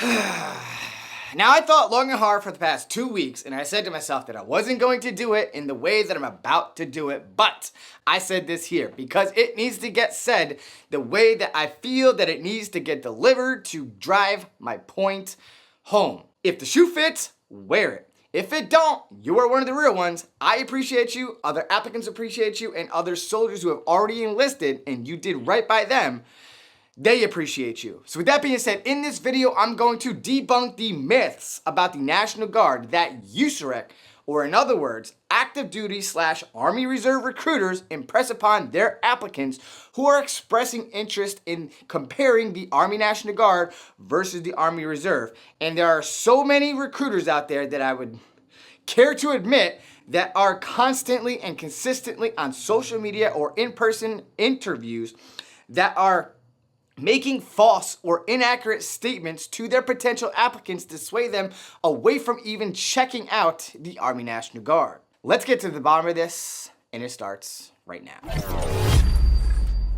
Now, I thought long and hard for the past 2 weeks, and I said to myself that I wasn't going to do it in the way that I'm about to do it, but I said this here because it needs to get said the way that I feel that it needs to get delivered to drive my point home. If the shoe fits, wear it. If it don't, you are one of the real ones. I appreciate you, other applicants appreciate you, and other soldiers who have already enlisted and you did right by them, they appreciate you. So with that being said, in this video, I'm going to debunk the myths about the National Guard that USAREC, or in other words, active duty / Army Reserve recruiters impress upon their applicants who are expressing interest in comparing the Army National Guard versus the Army Reserve. And there are so many recruiters out there that I would care to admit that are constantly and consistently on social media or in-person interviews that are making false or inaccurate statements to their potential applicants to sway them away from even checking out the Army National Guard. Let's get to the bottom of this, and it starts right now.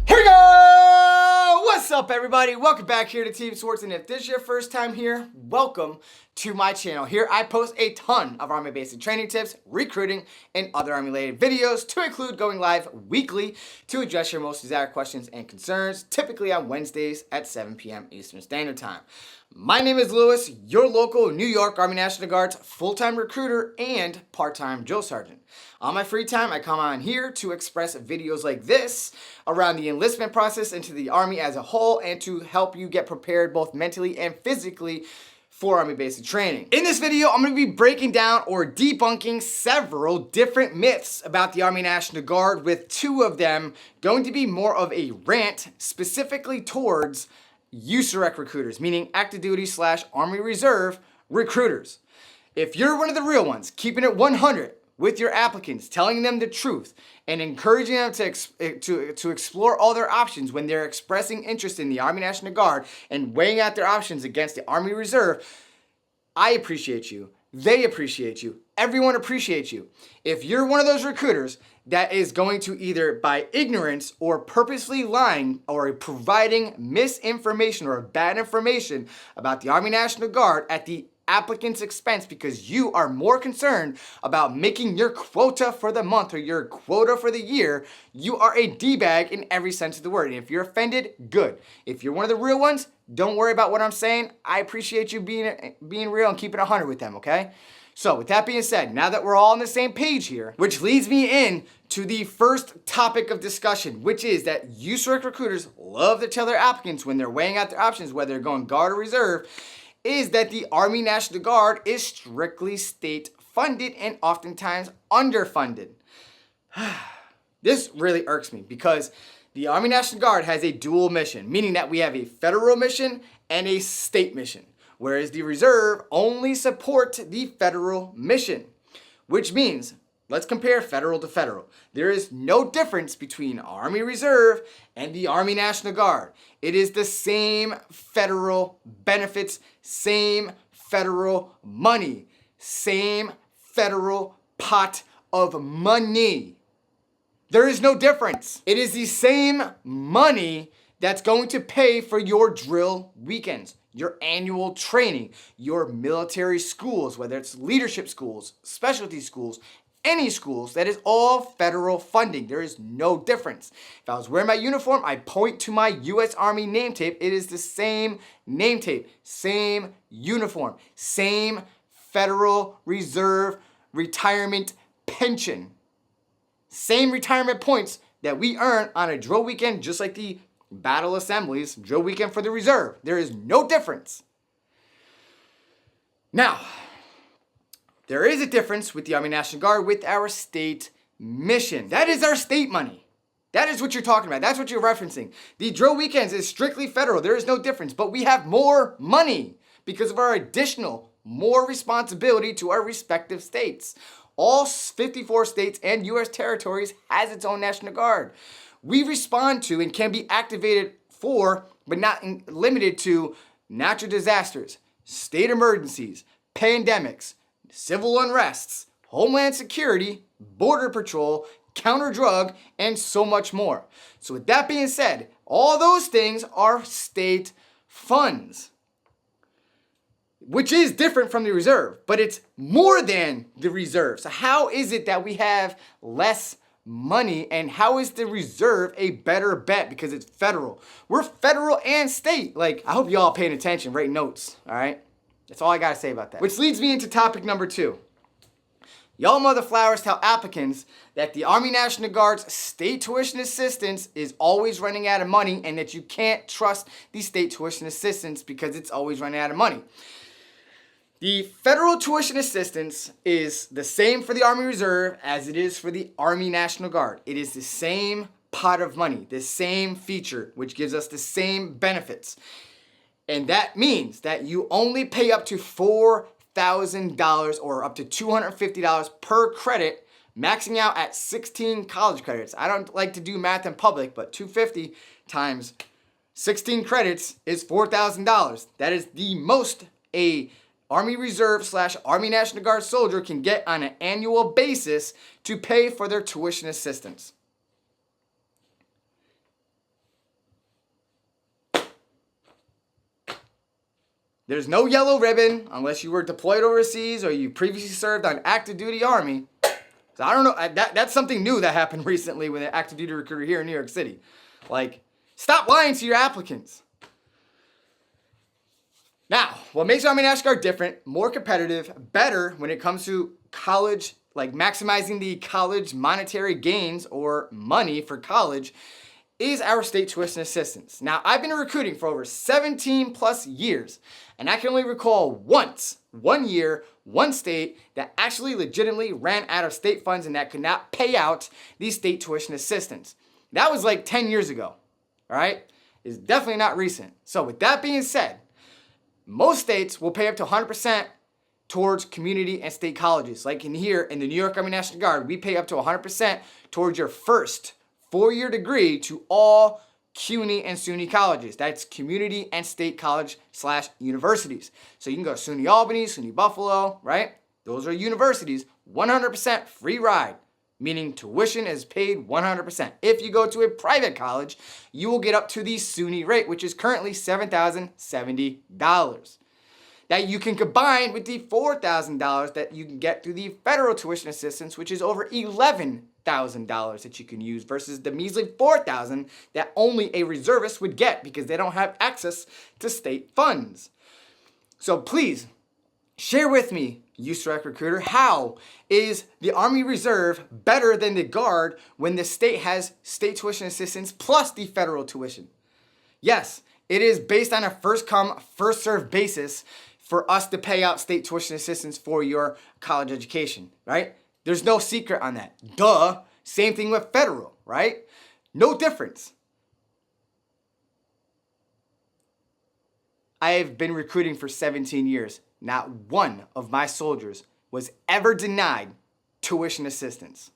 Here we go! What's up, everybody? Welcome back here to TEAMSWARTZ, and if this is your first time here, welcome to my channel. Here I post a ton of Army basic training tips, recruiting, and other Army related videos, to include going live weekly to address your most desired questions and concerns, typically on Wednesdays at 7 p.m. Eastern Standard Time. My name is Lewis, your local New York Army National Guard's full-time recruiter and part-time drill sergeant. On my free time, I come on here to express videos like this around the enlistment process into the Army as a whole and to help you get prepared both mentally and physically for Army basic training. In this video, I'm going to be breaking down or debunking several different myths about the Army National Guard, with two of them going to be more of a rant specifically towards USAREC recruiters, meaning active duty / Army Reserve recruiters. If you're one of the real ones, keeping it 100 with your applicants, telling them the truth, and encouraging them to explore all their options when they're expressing interest in the Army National Guard and weighing out their options against the Army Reserve, I appreciate you. They appreciate you. Everyone appreciates you. If you're one of those recruiters that is going to either by ignorance or purposely lying or providing misinformation or bad information about the Army National Guard at the applicant's expense because you are more concerned about making your quota for the month or your quota for the year, you are a D-bag in every sense of the word. And if you're offended, good. If you're one of the real ones, don't worry about what I'm saying. I appreciate you being real and keeping it 100 with them, okay? So with that being said, now that we're all on the same page here, which leads me in to the first topic of discussion, which is that USAREC recruiters love to tell their applicants when they're weighing out their options, whether they're going Guard or Reserve, is that the Army National Guard is strictly state funded and oftentimes underfunded. This really irks me because the Army National Guard has a dual mission, meaning that we have a federal mission and a state mission, whereas the Reserve only support the federal mission, which means, let's compare federal to federal. There is no difference between Army Reserve and the Army National Guard. It is the same federal benefits, same federal money, same federal pot of money. There is no difference. It is the same money that's going to pay for your drill weekends, your annual training, your military schools, whether it's leadership schools, specialty schools, any schools. That is all federal funding. There is no difference. If I was wearing my uniform, I point to my U.S. Army name tape. It is the same name tape, same uniform, same Federal Reserve retirement pension. Same retirement points that we earn on a drill weekend, just like the battle assemblies, drill weekend for the Reserve. There is no difference. Now, there is a difference with the Army National Guard with our state mission. That is our state money. That is what you're talking about. That's what you're referencing. The drill weekends is strictly federal. There is no difference, but we have more money because of our additional, more responsibility to our respective states. All 54 states and U.S. territories has its own National Guard. We respond to and can be activated for, but not limited to, natural disasters, state emergencies, pandemics, civil unrests, homeland security, border patrol, counter-drug, and so much more. So with that being said, all those things are state funds. which is different from the reserve, but it's more than the reserve. So how is it that we have less money, and how is the reserve a better bet because it's federal? We're federal and state. Like, I hope you all paying attention, writing notes, all right? That's all I gotta say about that. Which leads me into topic number 2. Y'all mother flowers tell applicants that the Army National Guard's state tuition assistance is always running out of money and that you can't trust the state tuition assistance because it's always running out of money. The federal tuition assistance is the same for the Army Reserve as it is for the Army National Guard. It is the same pot of money, the same feature, which gives us the same benefits. And that means that you only pay up to $4,000 or up to $250 per credit, maxing out at 16 college credits. I don't like to do math in public, but $250 times 16 credits is $4,000. That is the most a Army Reserve / Army National Guard soldier can get on an annual basis to pay for their tuition assistance. There's no yellow ribbon unless you were deployed overseas or you previously served on active duty Army. So I don't know, that's something new that happened recently with an active duty recruiter here in New York City. Like, stop lying to your applicants. Now, what makes Army National Guard different, more competitive, better when it comes to college, like maximizing the college monetary gains or money for college, is our state tuition assistance. Now, I've been recruiting for over 17 plus years, and I can only recall once, 1 year, one state that actually legitimately ran out of state funds and that could not pay out the state tuition assistance. That was like 10 years ago, all right? It's definitely not recent. So with that being said, most states will pay up to 100% towards community and state colleges. Like in here, in the New York Army National Guard, we pay up to 100% towards your first 4-year degree to all CUNY and SUNY colleges. That's community and state college / universities. So you can go to SUNY Albany, SUNY Buffalo, right? Those are universities, 100% free ride, meaning tuition is paid 100%. If you go to a private college, you will get up to the SUNY rate, which is currently $7,070. That you can combine with the $4,000 that you can get through the federal tuition assistance, which is over $11,000 that you can use versus the measly $4,000 that only a reservist would get because they don't have access to state funds. So please, share with me, USAREC recruiter, how is the Army Reserve better than the Guard when the state has state tuition assistance plus the federal tuition? Yes, it is based on a first come, first served basis for us to pay out state tuition assistance for your college education, right? There's no secret on that. Duh. Same thing with federal, right? No difference. I have been recruiting for 17 years. Not one of my soldiers was ever denied tuition assistance.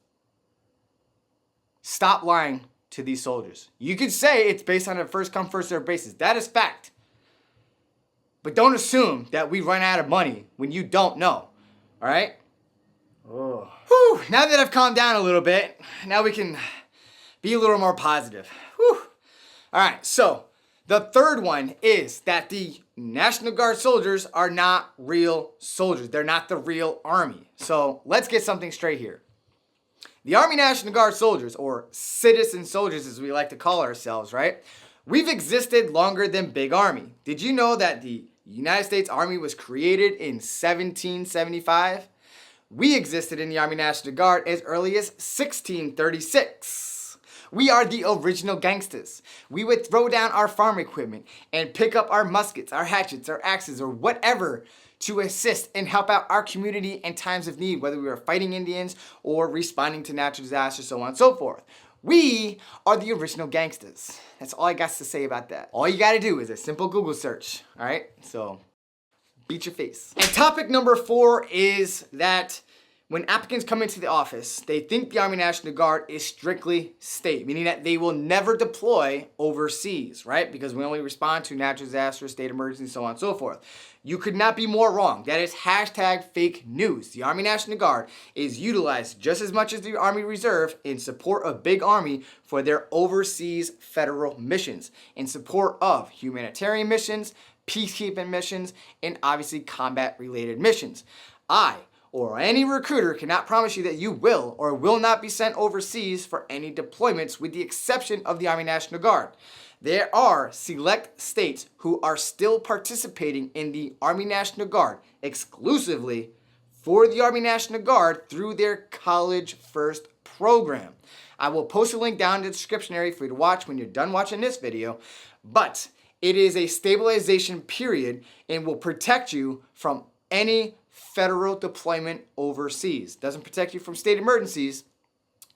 Stop lying to these soldiers. You could say it's based on a first come, first served basis. That is fact. But don't assume that we run out of money when you don't know. All right? Oh. Whew. Now that I've calmed down a little bit, now we can be a little more positive. Whew. All right, so the third one is that the National Guard soldiers are not real soldiers. They're not the real Army. So let's get something straight here. The Army National Guard soldiers, or citizen soldiers as we like to call ourselves, right? We've existed longer than Big Army. Did you know that the United States Army was created in 1775? We existed in the Army National Guard as early as 1636. We are the original gangsters. We would throw down our farm equipment and pick up our muskets, our hatchets, our axes, or whatever to assist and help out our community in times of need, whether we were fighting Indians or responding to natural disasters, so on and so forth. We are the original gangsters. That's all I got to say about that. All you got to do is a simple Google search, all right? So beat your face. And topic number 4 is that when applicants come into the office, they think the Army National Guard is strictly state, meaning that they will never deploy overseas, right? Because we only respond to natural disasters, state emergencies, so on and so forth. You could not be more wrong. That is hashtag fake news. The Army National Guard is utilized just as much as the Army Reserve in support of Big Army for their overseas federal missions, in support of humanitarian missions, peacekeeping missions, and obviously combat-related missions. I, or any recruiter, cannot promise you that you will or will not be sent overseas for any deployments, with the exception of the Army National Guard. There are select states who are still participating in the Army National Guard exclusively for the Army National Guard through their College First program. I will post a link down in the description area for you to watch when you're done watching this video, but it is a stabilization period and will protect you from any federal deployment overseas. Doesn't protect you from state emergencies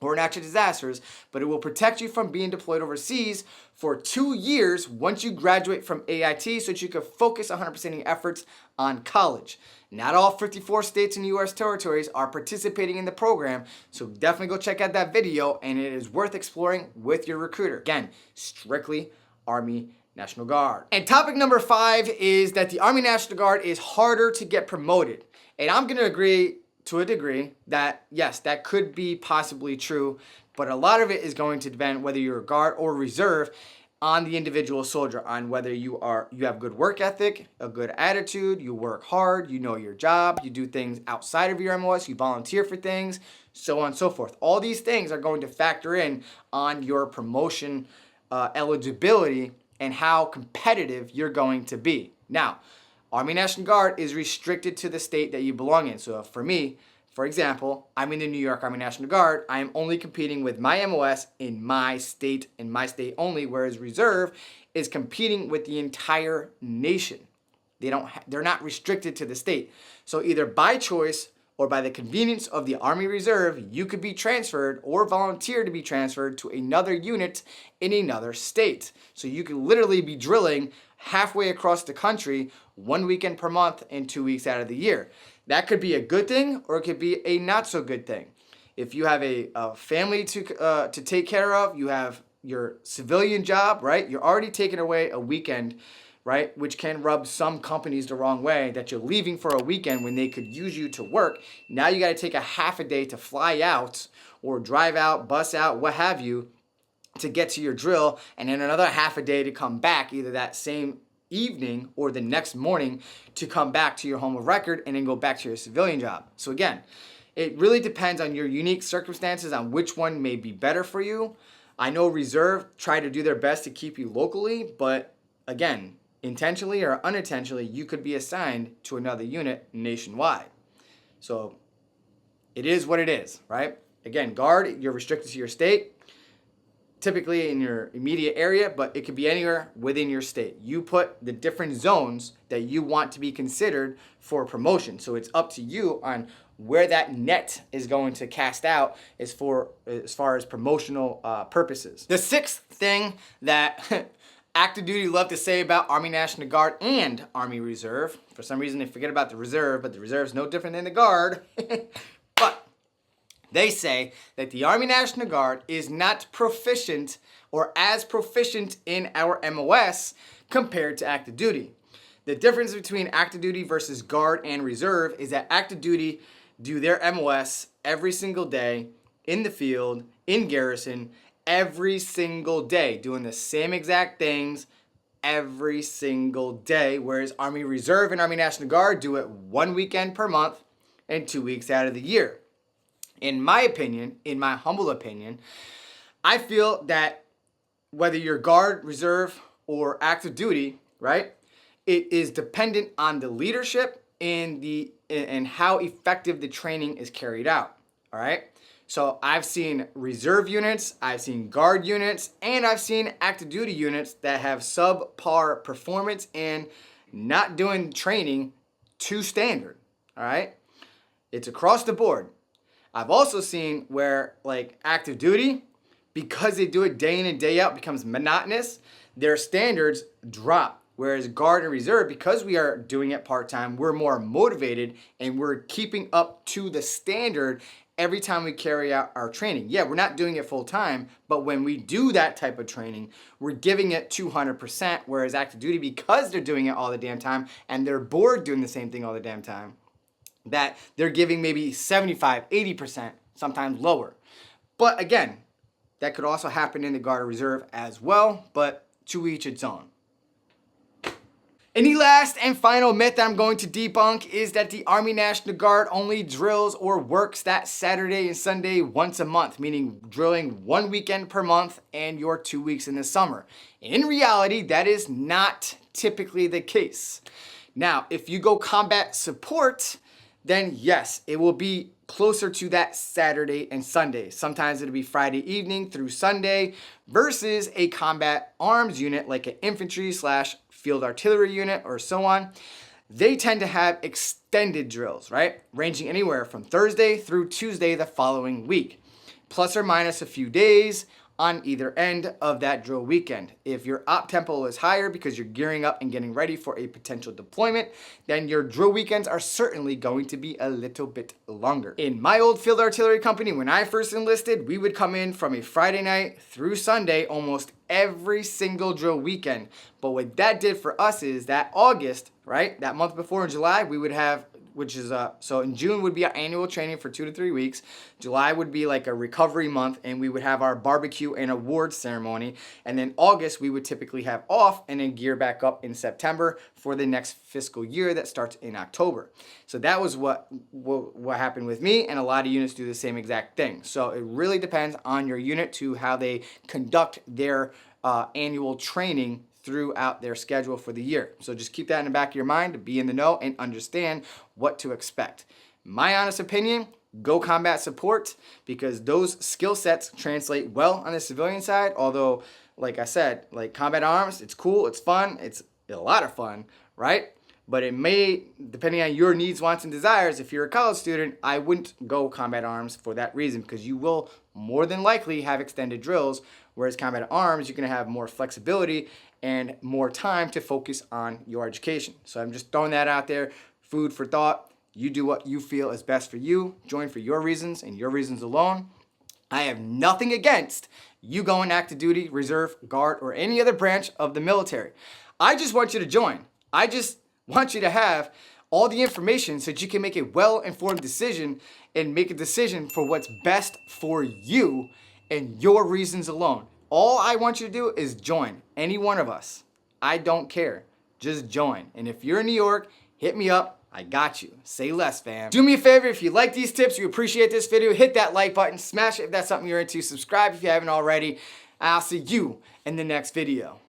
or natural disasters, but it will protect you from being deployed overseas for 2 years once you graduate from AIT, so that you can focus 100% of your efforts on college. Not all 54 states and U.S. territories are participating in the program, so definitely go check out that video, and it is worth exploring with your recruiter. Again, strictly Army National Guard. And topic number 5 is that the Army National Guard is harder to get promoted. And I'm going to agree to a degree that, yes, that could be possibly true, but a lot of it is going to depend whether you're a guard or reserve on the individual soldier, on whether you have good work ethic, a good attitude, you work hard, you know your job, you do things outside of your MOS, you volunteer for things, so on and so forth. All these things are going to factor in on your promotion eligibility and how competitive you're going to be. Now, Army National Guard is restricted to the state that you belong in. So for me, for example, I'm in the New York Army National Guard. I am only competing with my MOS in my state only, whereas Reserve is competing with the entire nation. They're not restricted to the state. So either by choice or by the convenience of the Army Reserve, you could be transferred or volunteer to be transferred to another unit in another state. So you could literally be drilling halfway across the country 1 weekend per month and 2 weeks out of the year. That could be a good thing, or it could be a not so good thing. If you have a family to take care of, you have your civilian job, right? You're already taking away a weekend, right? Which can rub some companies the wrong way, that you're leaving for a weekend when they could use you to work. Now you got to take a half a day to fly out or drive out, bus out, what have you, to get to your drill, and then another half a day to come back, either that same evening or the next morning, to come back to your home of record and then go back to your civilian job. So again, it really depends on your unique circumstances on which one may be better for you. I know Reserve try to do their best to keep you locally, but again, intentionally or unintentionally, you could be assigned to another unit nationwide. So it is what it is, right? Again, Guard, you're restricted to your state, typically in your immediate area, but it could be anywhere within your state. You put the different zones that you want to be considered for promotion. So it's up to you on where that net is going to cast out as far as promotional purposes. The 6th thing that active duty love to say about Army National Guard and Army Reserve, for some reason they forget about the Reserve, but the Reserve is no different than the Guard. But they say that the Army National Guard is not proficient or as proficient in our MOS compared to active duty. The difference between active duty versus Guard and Reserve is that active duty do their MOS every single day in the field, in garrison, every single day, doing the same exact things every single day, whereas Army Reserve and Army National Guard do it 1 weekend per month and 2 weeks out of the year. In my opinion, in my humble opinion, I feel that whether you're Guard, Reserve, or active duty, right, it is dependent on the leadership and how effective the training is carried out, all right? So I've seen Reserve units, I've seen Guard units, and I've seen active duty units that have subpar performance and not doing training to standard, all right? It's across the board. I've also seen where, like, active duty, because they do it day in and day out, becomes monotonous, their standards drop. Whereas Guard and Reserve, because we are doing it part-time, we're more motivated and we're keeping up to the standard every time we carry out our training. Yeah, we're not doing it full-time, but when we do that type of training, we're giving it 200%, whereas active duty, because they're doing it all the damn time and they're bored doing the same thing all the damn time, that they're giving maybe 75, 80%, sometimes lower. But again, that could also happen in the Guard or Reserve as well, but to each its own. Any last and final myth that I'm going to debunk is that the Army National Guard only drills or works that Saturday and Sunday once a month, meaning drilling 1 weekend per month and your 2 weeks in the summer. In reality, that is not typically the case. Now, if you go combat support, then yes, it will be closer to that Saturday and Sunday. Sometimes it'll be Friday evening through Sunday versus a combat arms unit like an infantry / field artillery unit or so on. They tend to have extended drills, right? Ranging anywhere from Thursday through Tuesday the following week, plus or minus a few days on either end of that drill weekend. If your op tempo is higher because you're gearing up and getting ready for a potential deployment, then your drill weekends are certainly going to be a little bit longer. In my old field artillery company, when I first enlisted, we would come in from a Friday night through Sunday almost every single drill weekend. But what that did for us is that August, right, that month before in July, we would have, which is, so in June would be our annual training for 2 to 3 weeks. July would be like a recovery month, and we would have our barbecue and awards ceremony. And then August, we would typically have off and then gear back up in September for the next fiscal year that starts in October. So that was what happened with me, and a lot of units do the same exact thing. So it really depends on your unit to how they conduct their annual training throughout their schedule for the year. So just keep that in the back of your mind to be in the know and understand what to expect. My honest opinion, go combat support, because those skill sets translate well on the civilian side. Although, like I said, like combat arms, it's cool, it's fun, it's a lot of fun, right? But it may, depending on your needs, wants, and desires, if you're a college student, I wouldn't go combat arms for that reason, because you will more than likely have extended drills, whereas combat arms, you're gonna have more flexibility and more time to focus on your education. So I'm just throwing that out there, food for thought. You do what you feel is best for you. Join for your reasons and your reasons alone. I have nothing against you going active duty, reserve, guard, or any other branch of the military. I just want you to join. I just want you to have all the information so that you can make a well-informed decision and make a decision for what's best for you and your reasons alone. All I want you to do is join. Any one of us. I don't care. Just join. And if you're in New York, hit me up. I got you. Say less, fam. Do me a favor, if you like these tips, you appreciate this video, hit that like button, smash it if that's something you're into, subscribe if you haven't already. I'll see you in the next video.